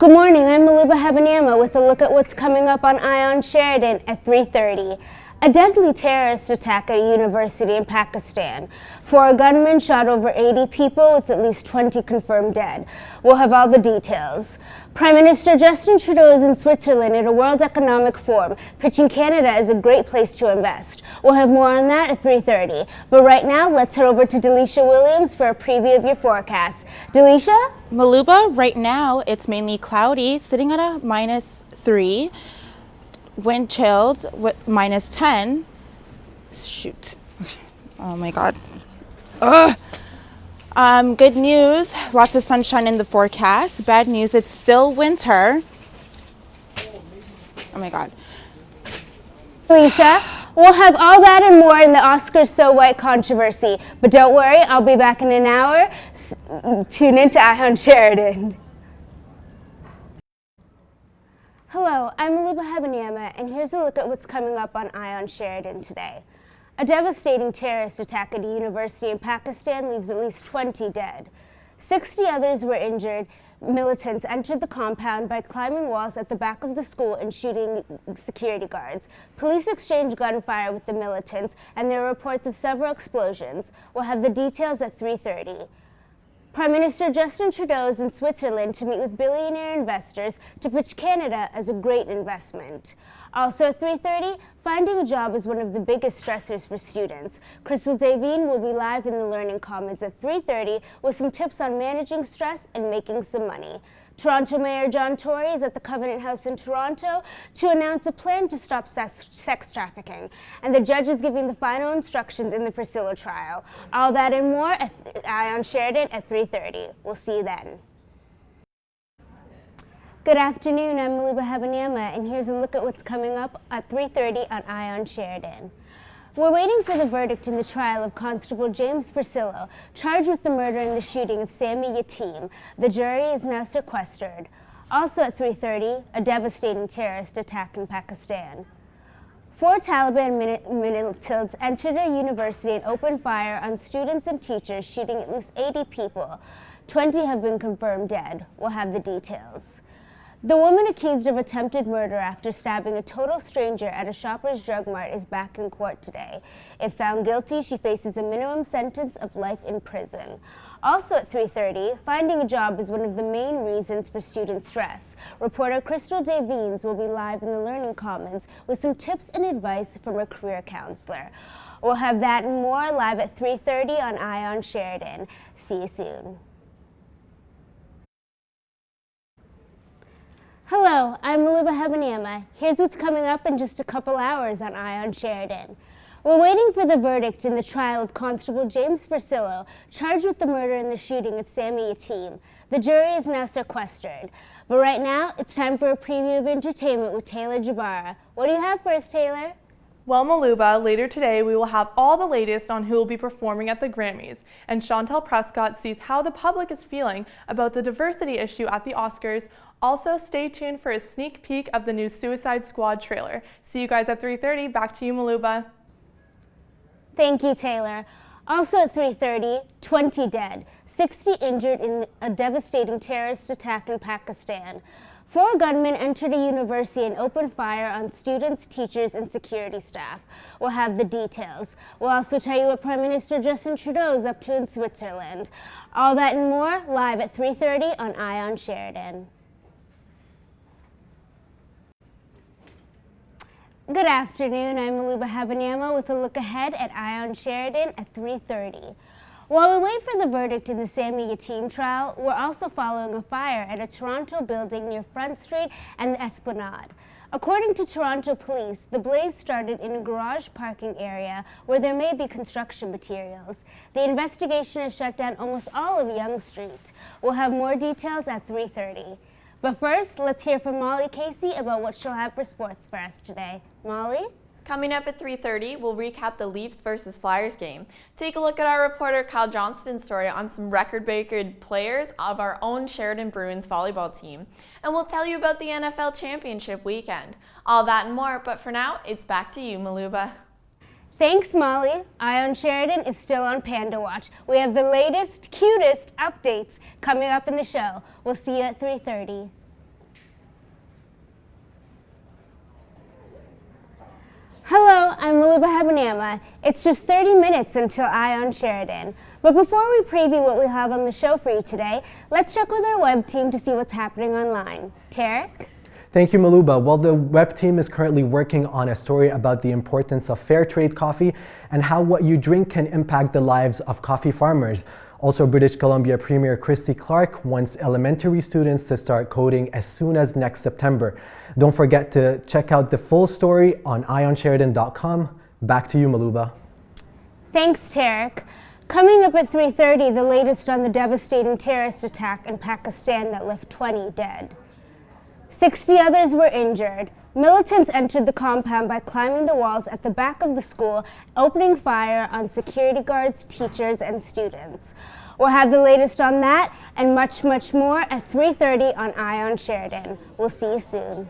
Good morning, I'm Maluba Habaniyama with a look at what's coming up on Eye Sheridan at 3:30. A deadly terrorist attack at a university in Pakistan. 4 gunmen shot over 80 people with at least 20 confirmed dead. We'll have all the details. Prime Minister Justin Trudeau is in Switzerland at a World Economic Forum, pitching Canada as a great place to invest. We'll have more on that at 3:30. But right now, let's head over to Delisha Williams for a preview of your forecast. Delisha? Maluba, right now it's mainly cloudy, sitting at a -3. Wind chilled with -10. Shoot. Oh my God. Ugh. Good news, lots of sunshine in the forecast. Bad news, it's still winter. Oh my God. Alicia, we'll have all that and more in the Oscars So White controversy. But don't worry, I'll be back in an hour. Tune in to Eye Sheridan. Hello, I'm Maluba Habaniyama, and here's a look at what's coming up on Eye Sheridan today. A devastating terrorist attack at a university in Pakistan leaves at least 20 dead. 60 others were injured. Militants entered the compound by climbing walls at the back of the school and shooting security guards. Police exchanged gunfire with the militants, and there are reports of several explosions. We'll have the details at 3:30. Prime Minister Justin Trudeau is in Switzerland to meet with billionaire investors to pitch Canada as a great investment. Also at 3:30, finding a job is one of the biggest stressors for students. Crystal Davine will be live in the Learning Commons at 3:30 with some tips on managing stress and making some money. Toronto Mayor John Tory is at the Covenant House in Toronto to announce a plan to stop sex trafficking. And the judge is giving the final instructions in the Priscilla trial. All that and more at Eye Sheridan at 3:30. We'll see you then. Good afternoon, I'm Maluba Habaniyama, and here's a look at what's coming up at 3:30 on Eye Sheridan. We're waiting for the verdict in the trial of Constable James Priscilla, charged with the murder and the shooting of Sammy Yatim. The jury is now sequestered. Also at 3:30, a devastating terrorist attack in Pakistan. 4 Taliban militants entered a university and opened fire on students and teachers, shooting at least 80 people. 20 have been confirmed dead. We'll have the details. The woman accused of attempted murder after stabbing a total stranger at a Shoppers Drug Mart is back in court today. If found guilty, she faces a minimum sentence of life in prison. Also at 3:30, finding a job is one of the main reasons for student stress. Reporter Crystal Davines will be live in the Learning Commons with some tips and advice from a career counselor. We'll have that and more live at 3:30 on Eye Sheridan. See you soon. Hello, I'm Maluba Habaniyama. Here's what's coming up in just a couple hours on Eye Sheridan. We're waiting for the verdict in the trial of Constable James Priscilla, charged with the murder and the shooting of Sammy Yatim. The jury is now sequestered. But right now, it's time for a preview of entertainment with Taylor Jabara. What do you have for us, Taylor? Well, Maluba, later today we will have all the latest on who will be performing at the Grammys, and Chantel Prescott sees how the public is feeling about the diversity issue at the Oscars. Also, stay tuned for a sneak peek of the new Suicide Squad trailer. See you guys at 3:30. Back to you, Maluba. Thank you, Taylor. Also at 3:30, 20 dead, 60 injured in a devastating terrorist attack in Pakistan. 4 gunmen entered a university and opened fire on students, teachers, and security staff. We'll have the details. We'll also tell you what Prime Minister Justin Trudeau is up to in Switzerland. All that and more live at 3:30 on Eye Sheridan. Good afternoon, I'm Maluba Habaniyama with a look ahead at Eye Sheridan at 3:30. While we wait for the verdict in the Sammy Yatim trial, we're also following a fire at a Toronto building near Front Street and the Esplanade. According to Toronto police, the blaze started in a garage parking area where there may be construction materials. The investigation has shut down almost all of Yonge Street. We'll have more details at 3:30. But first, let's hear from Molly Casey about what she'll have for sports for us today. Molly? Coming up at 3:30, we'll recap the Leafs versus Flyers game. Take a look at our reporter Kyle Johnston's story on some record-breaking players of our own Sheridan Bruins volleyball team. And we'll tell you about the NFL Championship weekend. All that and more, but for now, it's back to you, Maluba. Thanks, Molly. Eye Sheridan is still on Panda Watch. We have the latest, cutest updates coming up in the show. We'll see you at 3:30. I'm Maluba Hebanama. It's just 30 minutes until Eye on Sheridan. But before we preview what we have on the show for you today, let's check with our web team to see what's happening online. Tarek? Thank you, Maluba. Well, the web team is currently working on a story about the importance of fair trade coffee and how what you drink can impact the lives of coffee farmers. Also, British Columbia Premier Christy Clark wants elementary students to start coding as soon as next September. Don't forget to check out the full story on eyeonsheridan.com. Back to you, Maluba. Thanks, Tarek. Coming up at 3:30, the latest on the devastating terrorist attack in Pakistan that left 20 dead. 60 others were injured. Militants entered the compound by climbing the walls at the back of the school, opening fire on security guards, teachers, and students. We'll have the latest on that and much, much more at 3:30 on Eye on Sheridan. We'll see you soon.